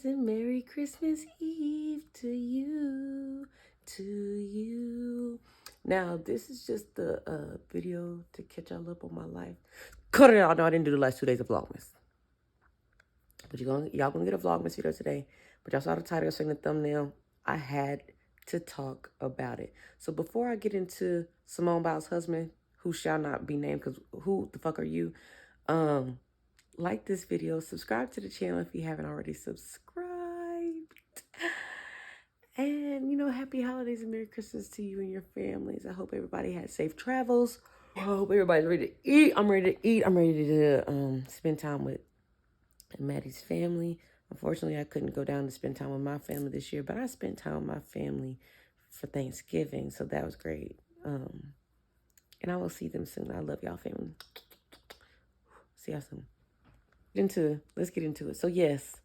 and Merry Christmas Eve to you, Now, this is just the video to catch y'all up on my life. Cut it out. No, I didn't do the last 2 days of Vlogmas. But y'all gonna get a Vlogmas video today. But y'all saw the title, seeing the thumbnail. I had to talk about it. So before I get into Simone Biles' husband, who shall not be named, because who the fuck are you? Like this video, subscribe to the channel if you haven't already subscribed. And, happy holidays and Merry Christmas to you and your families. I hope everybody had safe travels. I hope everybody's ready to eat. I'm ready to eat. I'm ready to spend time with Maddie's family. Unfortunately, I couldn't go down to spend time with my family this year, but I spent time with my family for Thanksgiving, so that was great. And I will see them soon. I love y'all, family. See y'all soon. Let's get into it. So yes,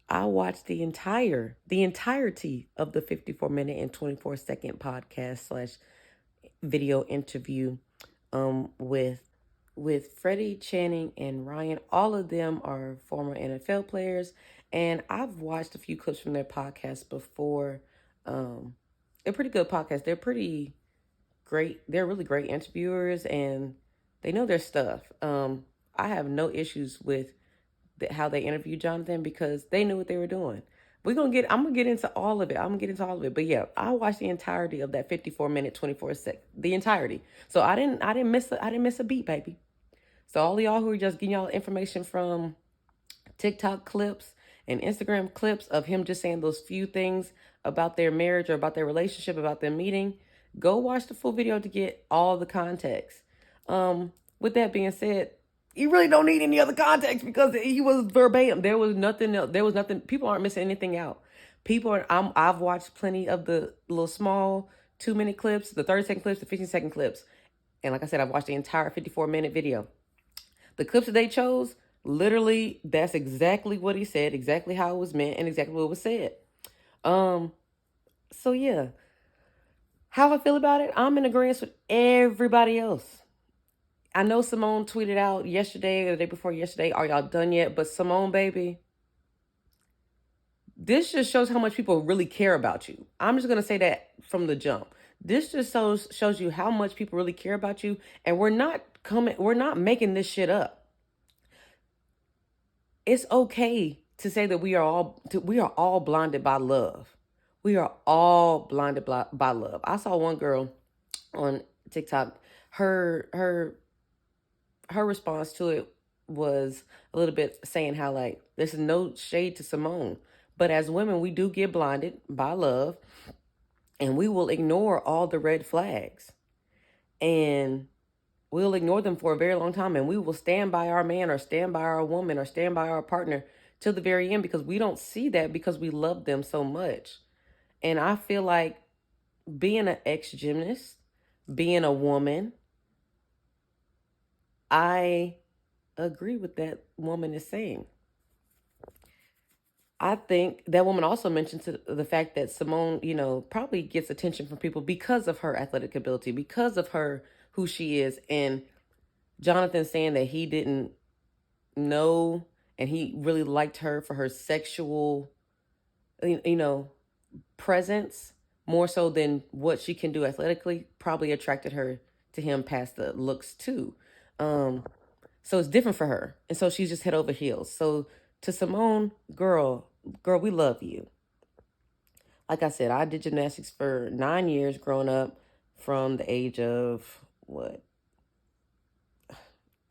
I watched the entirety of the 54-minute and 24-second podcast / video interview with Freddie, Channing, and Ryan. All of them are former NFL players, and I've watched a few clips from their podcast before. They're pretty good podcasts. They're pretty great. They're really great interviewers, and they know their stuff. I have no issues with how they interviewed Jonathan because they knew what they were doing. I'm gonna get into all of it. But yeah, I watched the entirety of that 54-minute, 24-second, the entirety. So I didn't miss a beat, baby. So all of y'all who are just getting y'all information from TikTok clips and Instagram clips of him just saying those few things about their marriage or about their relationship, about their meeting, go watch the full video to get all the context. With that being said, you really don't need any other context because he was verbatim. There was nothing else. There was nothing. People aren't missing anything out. I've watched plenty of the little small 2-minute clips, the 30-second clips, the 15-second clips. And like I said, I've watched the entire 54-minute video. The clips that they chose, literally, that's exactly what he said, exactly how it was meant, and exactly what was said. So yeah. How I feel about it, I'm in agreement with everybody else. I know Simone tweeted out yesterday or the day before yesterday, are y'all done yet? But Simone, baby, this just shows how much people really care about you. I'm just going to say that from the jump. This just shows you how much people really care about you. And we're not making this shit up. It's okay to say that we are all blinded by love. We are all blinded by love. I saw one girl on TikTok, her response to it was a little bit saying how, like, there's no shade to Simone, but as women, we do get blinded by love, and we will ignore all the red flags, and we'll ignore them for a very long time, and we will stand by our man or stand by our woman or stand by our partner till the very end because we don't see that because we love them so much. And I feel like being an ex-gymnast, being a woman, I agree with that woman is saying. I think that woman also mentioned the fact that Simone, probably gets attention from people because of her athletic ability, because of who she is. And Jonathan saying that he didn't know and he really liked her for her sexual, presence more so than what she can do athletically, probably attracted her to him past the looks too. So it's different for her. And so she's just head over heels. So to Simone, girl, we love you. Like I said, I did gymnastics for 9 years growing up from the age of what?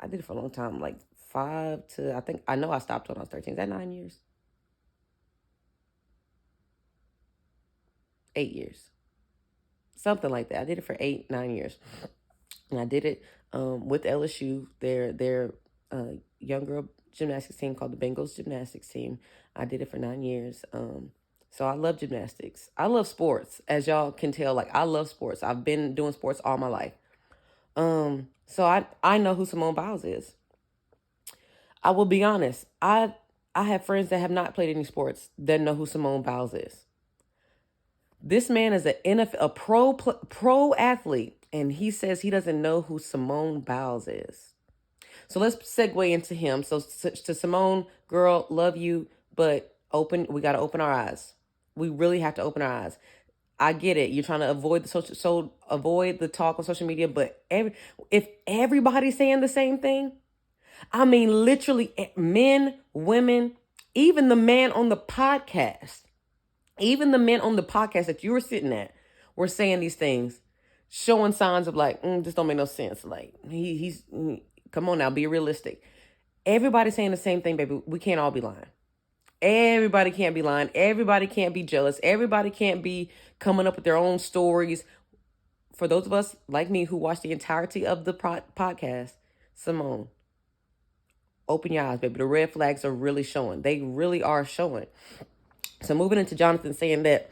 I did it for a long time, like 5 to, I know I stopped when I was 13. Is that 9 years? 8 years. Something like that. I did it for 9 years. And I did it with LSU, their young girl gymnastics team called the Bengals gymnastics team. I did it for 9 years. So I love gymnastics. I love sports, as y'all can tell. Like, I love sports. I've been doing sports all my life. So I know who Simone Biles is. I will be honest. I have friends that have not played any sports that know who Simone Biles is. This man is a pro athlete, and he says he doesn't know who Simone Biles is. So let's segue into him. So to Simone, girl, love you, but We got to open our eyes. We really have to open our eyes. I get it. You're trying to avoid avoid the talk on social media, but if everybody's saying the same thing, I mean, literally men, women, even the man on the podcast, even the men on the podcast that you were sitting at were saying these things, showing signs of like, this don't make no sense. Like come on now, be realistic. Everybody's saying the same thing, baby. We can't all be lying. Everybody can't be lying. Everybody can't be jealous. Everybody can't be coming up with their own stories. For those of us like me who watched the entirety of the podcast, Simone, open your eyes, baby. The red flags are really showing. They really are showing. So moving into Jonathan saying that,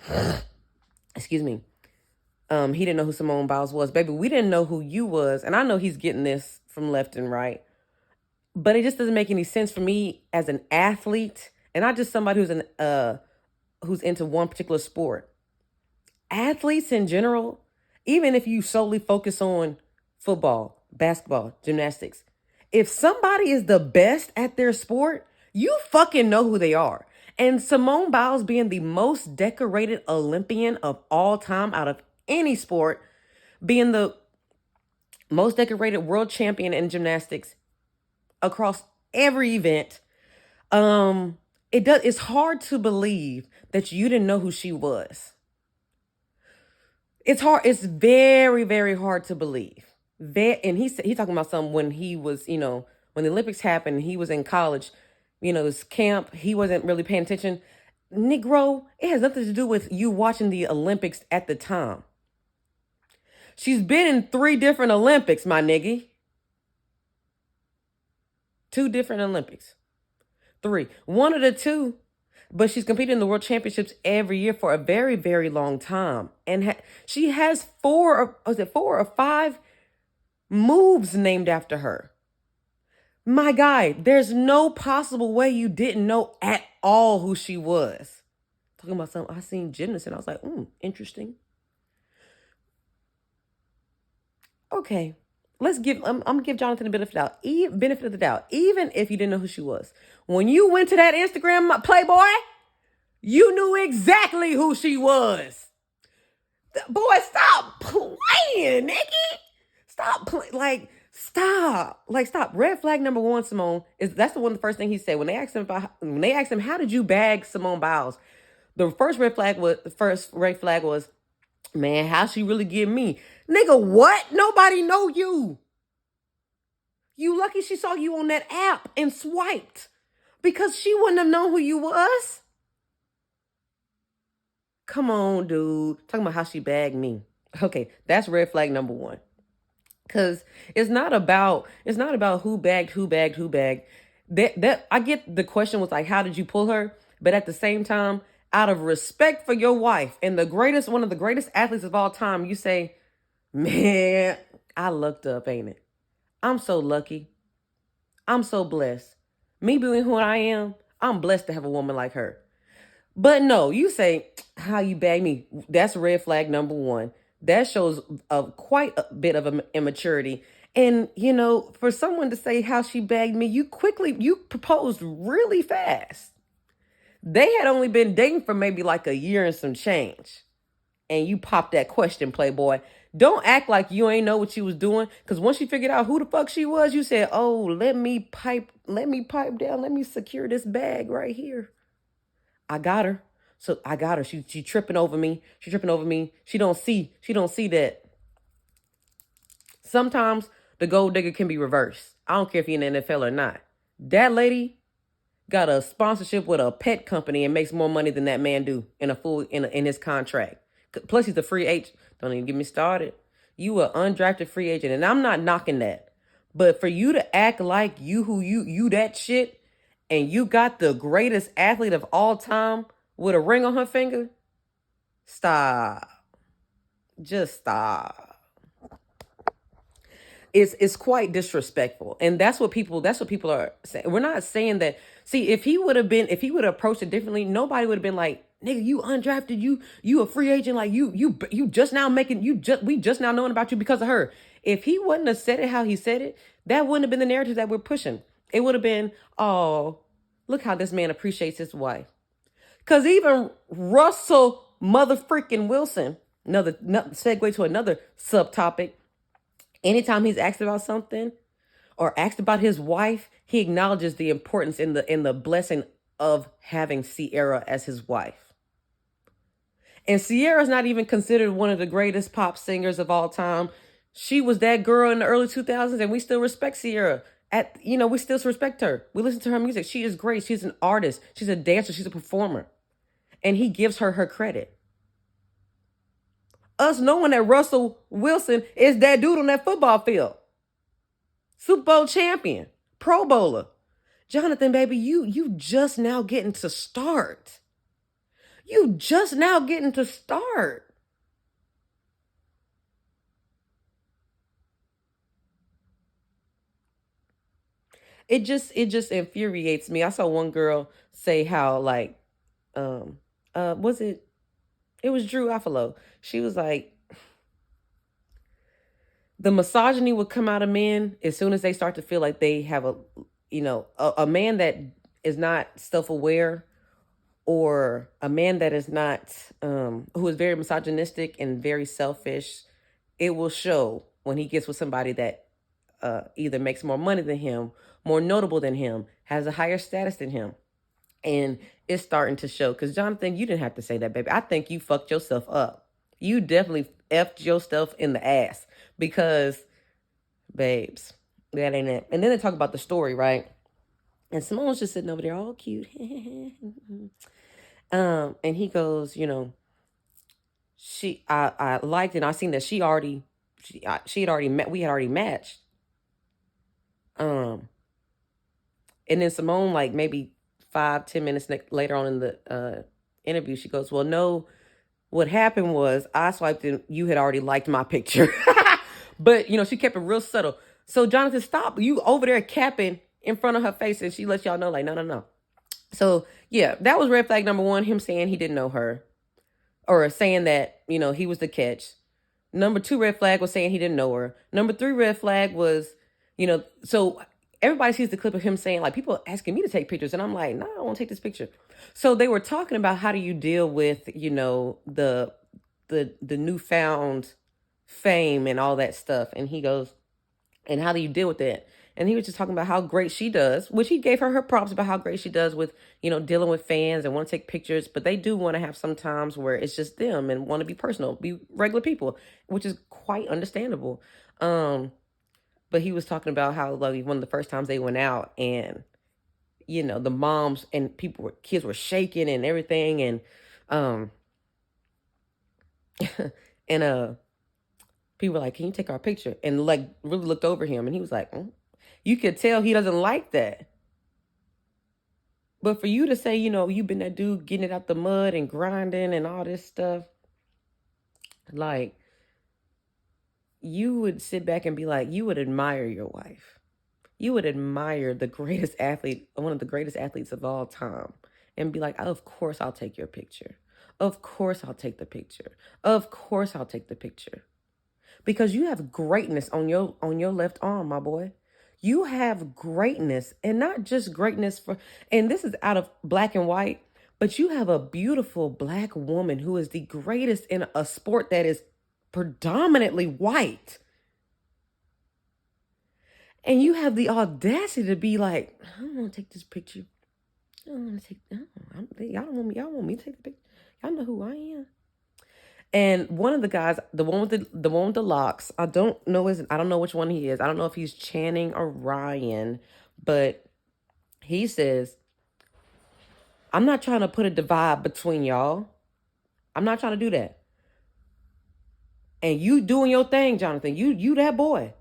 excuse me, he didn't know who Simone Biles was. Baby, we didn't know who you was. And I know he's getting this from left and right. But it just doesn't make any sense for me as an athlete, and not just somebody who's into one particular sport. Athletes in general, even if you solely focus on football, basketball, gymnastics, if somebody is the best at their sport, you fucking know who they are. And Simone Biles being the most decorated Olympian of all time out of any sport, being the most decorated world champion in gymnastics across every event, it's hard to believe that you didn't know who she was. It's hard. It's very, very hard to believe. And he's talking about something when he was, when the Olympics happened, he was in college, this camp, he wasn't really paying attention. Negro, it has nothing to do with you watching the Olympics at the time. She's been in 3 different Olympics, my nigga. 2 different Olympics. 3. One of the 2, but she's competed in the world championships every year for a very, very long time. And she has 4 or 5 moves named after her. My guy, there's no possible way you didn't know at all who she was. Talking about something, I seen gymnasts and I was like, interesting. Okay. I'm gonna give Jonathan a benefit of the doubt, even if you didn't know who she was. When you went to that Instagram Playboy, you knew exactly who she was. Boy, stop playing, nigga. Stop. Red flag number 1, Simone, that's the first thing he said when they asked him how did you bag Simone Biles? The first red flag was, man, how she really get me? Nigga, what? Nobody know you. You lucky she saw you on that app and swiped, because she wouldn't have known who you was. Come on, dude. Talking about how she bagged me. Okay, that's red flag number 1. Because it's not about who bagged. That I get the question was like, how did you pull her? But at the same time, out of respect for your wife and one of the greatest athletes of all time, you say, man, I lucked up, ain't it? I'm so lucky. I'm so blessed. Me being who I am, I'm blessed to have a woman like her. But no, you say, how you bag me? That's red flag number 1. That shows quite a bit of immaturity. And, for someone to say how she bagged me, you proposed really fast. They had only been dating for maybe like a year and some change. And you popped that question, Playboy. Don't act like you ain't know what you was doing. Because once you figured out who the fuck she was, you said, oh, let me pipe down. Let me secure this bag right here. I got her. So I got her. She tripping over me. She don't see that sometimes the gold digger can be reversed. I don't care if you're in the NFL or not. That lady got a sponsorship with a pet company and makes more money than that man do in his contract. Plus he's a free agent. Don't even get me started. You an undrafted free agent, and I'm not knocking that. But for you to act like you that shit, and you got the greatest athlete of all time with a ring on her finger, stop. Just stop. It's quite disrespectful. And that's what people are saying. We're not saying that. See, if he would have approached it differently, nobody would have been like, nigga, you undrafted, you a free agent, like you just now we just now knowing about you because of her. If he wouldn't have said it how he said it, that wouldn't have been the narrative that we're pushing. It would have been, oh, look how this man appreciates his wife. Because even Russell motherfucking Wilson, another segue to another subtopic, anytime he's asked about something or asked about his wife, he acknowledges the importance in the blessing of having Ciara as his wife. And Ciara's not even considered one of the greatest pop singers of all time. She was that girl in the early 2000s, and we still respect Ciara. We still respect her. We listen to her music. She is great. She's an artist. She's a dancer. She's a performer. And he gives her credit. Us knowing that Russell Wilson is that dude on that football field. Super Bowl champion. Pro Bowler. Jonathan, baby, you just now getting to start. You just now getting to start. It just infuriates me. I saw one girl say how it was Drew Afalo. She was like, the misogyny would come out of men as soon as they start to feel like they have a man that is not self-aware, or a man that is not, who is very misogynistic and very selfish. It will show when he gets with somebody that either makes more money than him, more notable than him, has a higher status than him. And it's starting to show. Because Jonathan, you didn't have to say that, baby. I think you fucked yourself up. You definitely effed yourself in the ass. Because, babes, that ain't it. And then they talk about the story, right? And Simone's just sitting over there all cute. And he goes, I liked it. And I seen that she had already met. We had already matched. And then Simone, like maybe 5-10 minutes later on in the interview, she goes, well, no, what happened was I swiped and you had already liked my picture. But, she kept it real subtle. So Jonathan, stop. You over there capping in front of her face, and she lets y'all know, like, no. So, yeah, that was red flag number 1, him saying he didn't know her, or saying that, he was the catch. Number 2 red flag was saying he didn't know her. Number 3 red flag was, so everybody sees the clip of him saying, like, people asking me to take pictures, and I'm like, no, I don't want to take this picture. So they were talking about how do you deal with, the newfound fame and all that stuff. And he goes, and how do you deal with that? And he was just talking about how great she does, which he gave her props about how great she does with, dealing with fans and want to take pictures. But they do want to have some times where it's just them and want to be personal, be regular people, which is quite understandable. But he was talking about how, like, one of the first times they went out, and, the moms and kids were shaking and everything. And, and, people were like, can you take our picture? And, like, really looked over him, and he was like, You could tell he doesn't like that. But for you to say, you've been that dude getting it out the mud and grinding and all this stuff, like, you would sit back and be like, you would admire your wife. You would admire the greatest athlete, one of the greatest athletes of all time, and be like, oh, of course I'll take your picture. Of course I'll take the picture. Of course I'll take the picture. Because you have greatness on your left arm, my boy. You have greatness, and not just greatness and this is out of black and white, but you have a beautiful black woman who is the greatest in a sport that is predominantly white. And you have the audacity to be like, I don't want to take this picture. I don't want to take, y'all want me to take the picture. Y'all know who I am. And one of the guys, the one with the locks, I don't know which one he is. I don't know if he's Channing or Ryan, but he says, I'm not trying to put a divide between y'all. I'm not trying to do that. And you doing your thing, Jonathan. You that boy.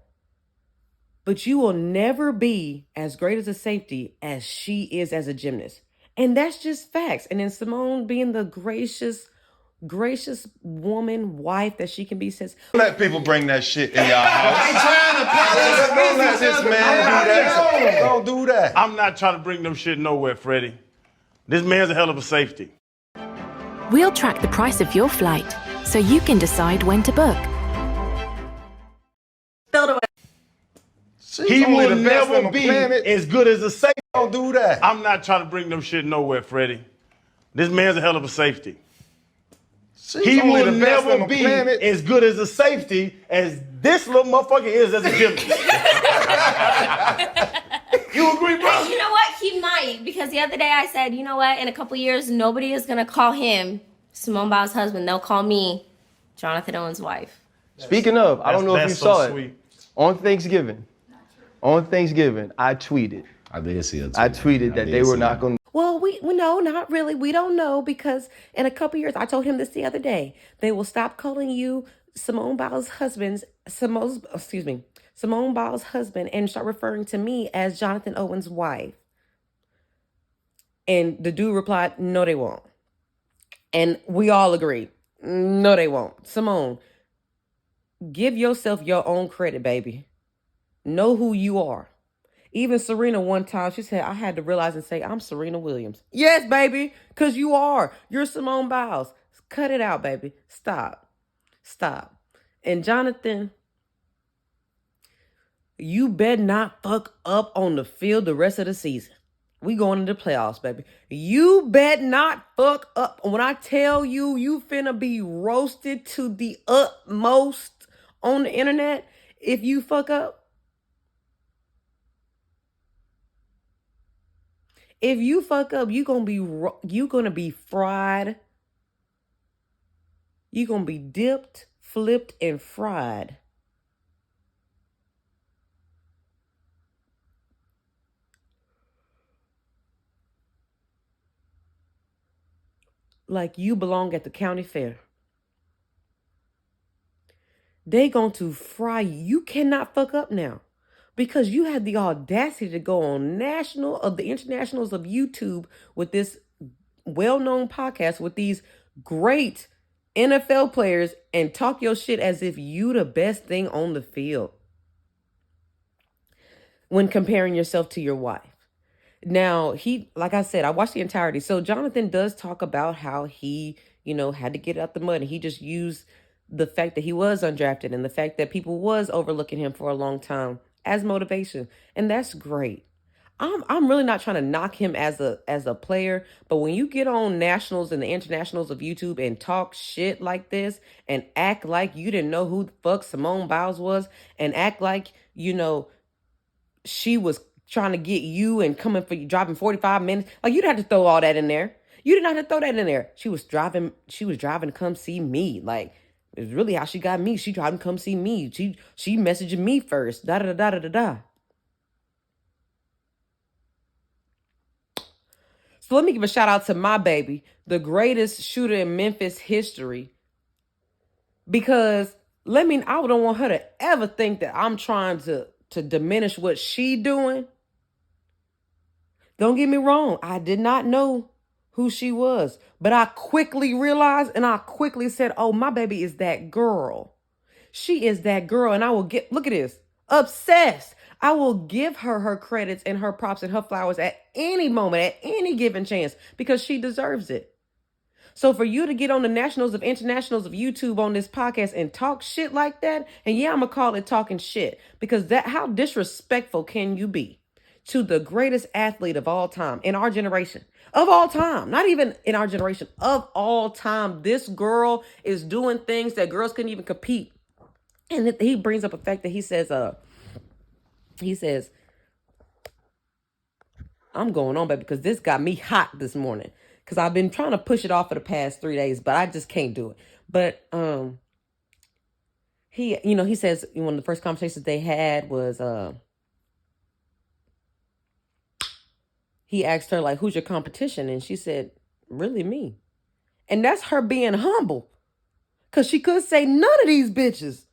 But you will never be as great as a safety as she is as a gymnast. And that's just facts. And then Simone being the gracious woman, wife that she can be, says, let people bring that shit in your house. I ain't trying to don't let this man do that. Don't do that. I'm not trying to bring them shit nowhere, Freddie. This man's a hell of a safety. We'll track the price of your flight so you can decide when to book. He will never be as good as a safety. Don't do that. I'm not trying to bring them shit nowhere, Freddie. This man's a hell of a safety. She's He only will the best on never the be planet. as good as a safety as this little motherfucker is as a gymnast. You agree, bro? You know what? He might, because the other day I said, you know what? In a couple years, nobody is gonna call him Simone Biles' husband. They'll call me Jonathan Owen's wife. Speaking of, I don't know if you so saw sweet. it. On Thanksgiving, I tweeted. I did see it. I tweeted that they were not going to. Well, we know, not really. We don't know because in a couple years, I told him this the other day. They will stop calling you Simone Biles' husband, Simone Biles' husband, and start referring to me as Jonathan Owen's wife. And the dude replied, "No, they won't." And we all agreed, "No, they won't." Simone, give yourself your own credit, baby. Know who you are. Even Serena one time, she said, I had to realize and say, I'm Serena Williams. Yes, baby, because you are. You're Simone Biles. Cut it out, baby. Stop. And Jonathan, you better not fuck up on the field the rest of the season. We going into the playoffs, baby. You better not fuck up. When I tell you, you finna be roasted to the utmost on the internet if you fuck up. If you fuck up, you gonna be fried. You gonna be dipped, flipped, and fried. Like you belong at the county fair. They going to fry you. You cannot fuck up now. Because you had the audacity to go on the internationals of YouTube with this well-known podcast with these great NFL players and talk your shit as if you the best thing on the field when comparing yourself to your wife. Now, like I said, I watched the entirety. So Jonathan does talk about how he, had to get out the mud. And he just used the fact that he was undrafted and the fact that people was overlooking him for a long time as motivation. And that's great. I'm really not trying to knock him as a player, but when you get on nationals and the internationals of YouTube and talk shit like this and act like you didn't know who the fuck Simone Biles was and act like, she was trying to get you and coming for you, driving 45 minutes. Like, you didn't have to throw all that in there. You didn't have to throw that in there. She was driving to come see me. Like, it's really how she got me. She driving to come see me. She messaging me first. Da-da-da-da-da-da. So let me give a shout out to my baby, the greatest shooter in Memphis history. Because I don't want her to ever think that I'm trying to diminish what she doing. Don't get me wrong. I did not know who she was, but I quickly realized and I quickly said, oh, my baby is that girl. She is that girl. And I will look at this, obsessed. I will give her credits and her props and her flowers at any moment, at any given chance, because she deserves it. So for you to get on the nationals of internationals of YouTube on this podcast and talk shit like that, and yeah, I'm going to call it talking shit, because how disrespectful can you be to the greatest athlete of all time in our generation? Of all time, not even in our generation, of all time. This girl is doing things that girls couldn't even compete. And he brings up a fact that he says, I'm going on, baby, because this got me hot this morning. Because I've been trying to push it off for the past 3 days, but I just can't do it. But he says one of the first conversations they had was he asked her, like, who's your competition? And she said, really me. And that's her being humble. Because she could say none of these bitches.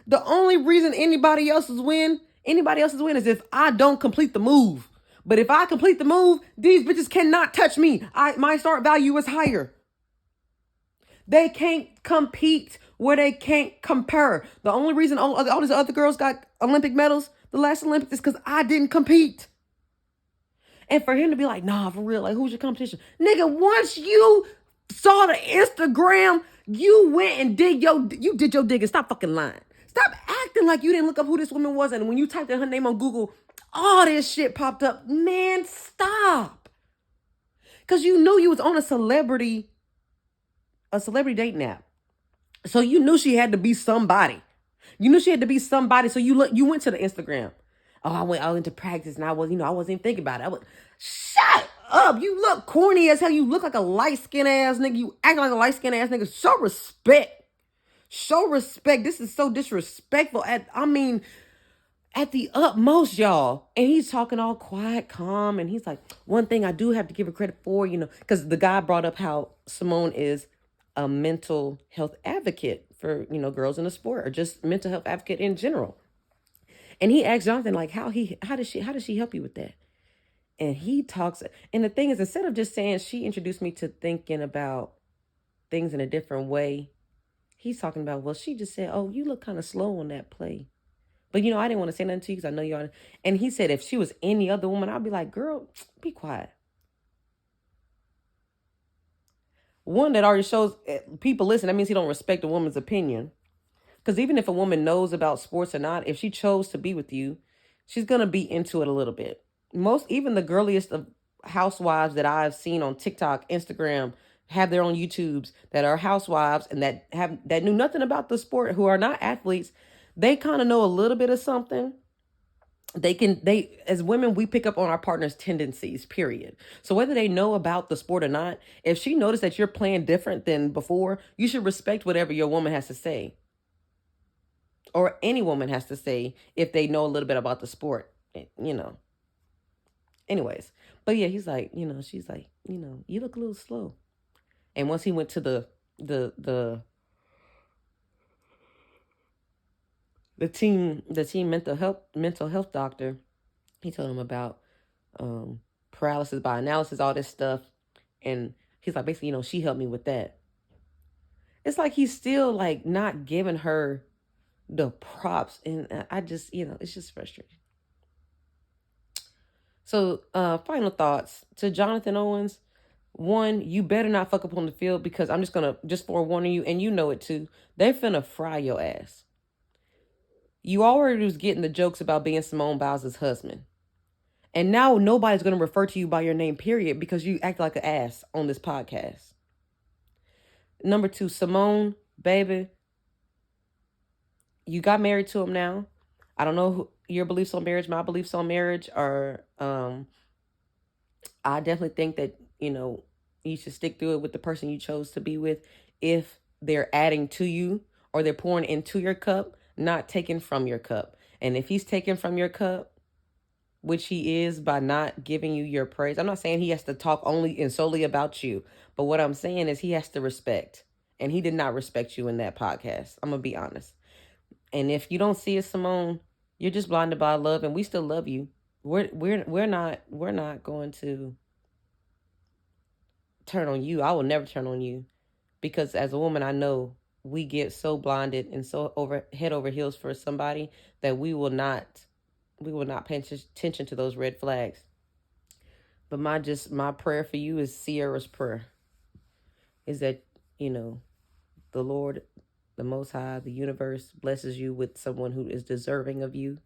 The only reason anybody else's win is if I don't complete the move. But if I complete the move, these bitches cannot touch me. My start value is higher. They can't compete where they can't compare. The only reason all these other girls got Olympic medals the last Olympics is because I didn't compete. And for him to be like, nah, for real, like, who's your competition? Nigga, once you saw the Instagram, you went and did your digging. Stop fucking lying. Stop acting like you didn't look up who this woman was. And when you typed in her name on Google, all this shit popped up. Man, stop. Because you knew you was on a celebrity dating app. So you knew she had to be somebody. You knew she had to be somebody. So you went to the Instagram. Oh, I went out into practice and I wasn't even thinking about it. Shut up. You look corny as hell. You look like a light-skinned ass nigga. You act like a light-skinned ass nigga. Show respect. Show respect. This is so disrespectful. At the utmost, y'all. And he's talking all quiet, calm. And he's like, one thing I do have to give her credit for, because the guy brought up how Simone is a mental health advocate for, girls in the sport, or just mental health advocate in general. And he asked Jonathan, like, how does she help you with that? And he talks, and the thing is, instead of just saying she introduced me to thinking about things in a different way, he's talking about, well, she just said, oh, you look kind of slow on that play. But, I didn't want to say nothing to you because I know you are. And he said, if she was any other woman, I'd be like, girl, be quiet. One that already shows people listen, that means he don't respect a woman's opinion. Because even if a woman knows about sports or not, if she chose to be with you, she's going to be into it a little bit. Even the girliest of housewives that I've seen on TikTok, Instagram, have their own YouTubes that are housewives and that knew nothing about the sport, who are not athletes. They kind of know a little bit of something. As women, we pick up on our partner's tendencies, period. So whether they know about the sport or not, if she noticed that you're playing different than before, you should respect whatever your woman has to say. Or any woman has to say if they know a little bit about the sport, Anyways, but yeah, he's like, she's like, you look a little slow. And once he went to the team mental health doctor, he told him about paralysis by analysis, all this stuff. And he's like, basically, she helped me with that. It's like he's still like not giving her the props. And I just, it's just frustrating. So final thoughts to Jonathan Owens. One, you better not fuck up on the field, because I'm just forewarning you, and you know it too. They're finna fry your ass. You already was getting the jokes about being Simone Biles' husband. And now nobody's going to refer to you by your name, period, because you act like an ass on this podcast. Number two, Simone, baby, you got married to him now. I don't know your beliefs on marriage. My beliefs on marriage are, I definitely think that, you should stick through it with the person you chose to be with if they're adding to you or they're pouring into your cup, not taking from your cup. And if he's taking from your cup, which he is by not giving you your praise, I'm not saying he has to talk only and solely about you, but what I'm saying is he has to respect. And he did not respect you in that podcast. I'm going to be honest. And if you don't see it, Simone, you're just blinded by love, and we still love you. We're not going to turn on you. I will never turn on you, because as a woman, I know we get so blinded and so head over heels for somebody that we will not pay attention to those red flags. But my prayer for you is Sierra's prayer, is that, the Lord, the Most High, the universe blesses you with someone who is deserving of you,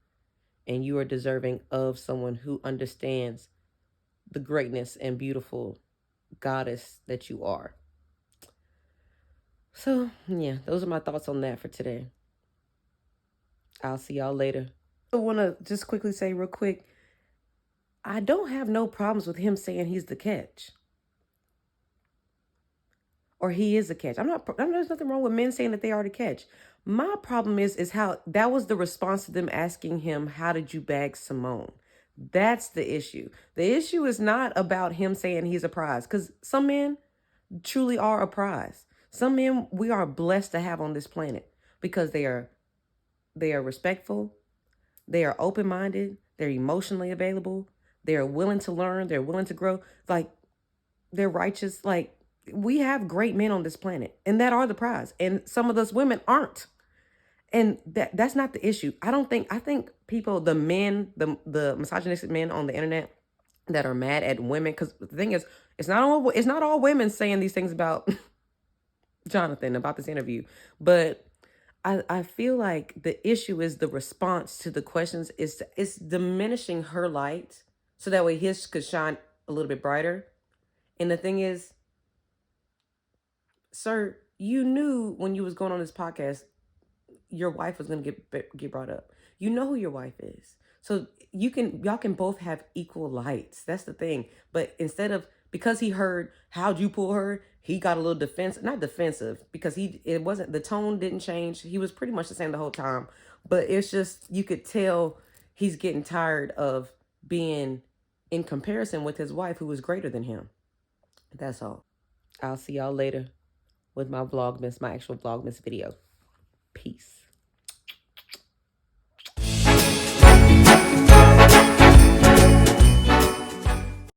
and you are deserving of someone who understands the greatness and beautiful goddess that you are. So, yeah, those are my thoughts on that for today. I'll see y'all later. I want to just quickly say real quick, I don't have no problems with him saying he's the catch. Or he is a catch. There's nothing wrong with men saying that they are the catch. My problem is how that was the response to them asking him, how did you bag Simone? That's the issue. The issue is not about him saying he's a prize, because some men truly are a prize. Some men we are blessed to have on this planet because they are respectful, they are open-minded, they're emotionally available, they are willing to learn, they're willing to grow, like they're righteous. Like, we have great men on this planet, and that are the prize. And some of those women aren't. And that's not the issue. I think people, the men, the misogynistic men on the internet that are mad at women, because the thing is, it's not all women saying these things about Jonathan, about this interview. But I feel like the issue is the response to the questions is diminishing her light, so that way his could shine a little bit brighter. And the thing is, sir, you knew when you was going on this podcast, your wife was going to get brought up. You know who your wife is. So y'all can both have equal lights. That's the thing. But instead of, because he heard, how'd you pull her? He got a little not defensive, because the tone didn't change. He was pretty much the same the whole time. But it's just, you could tell he's getting tired of being in comparison with his wife, who was greater than him. That's all. I'll see y'all later with my actual Vlogmas video. Peace.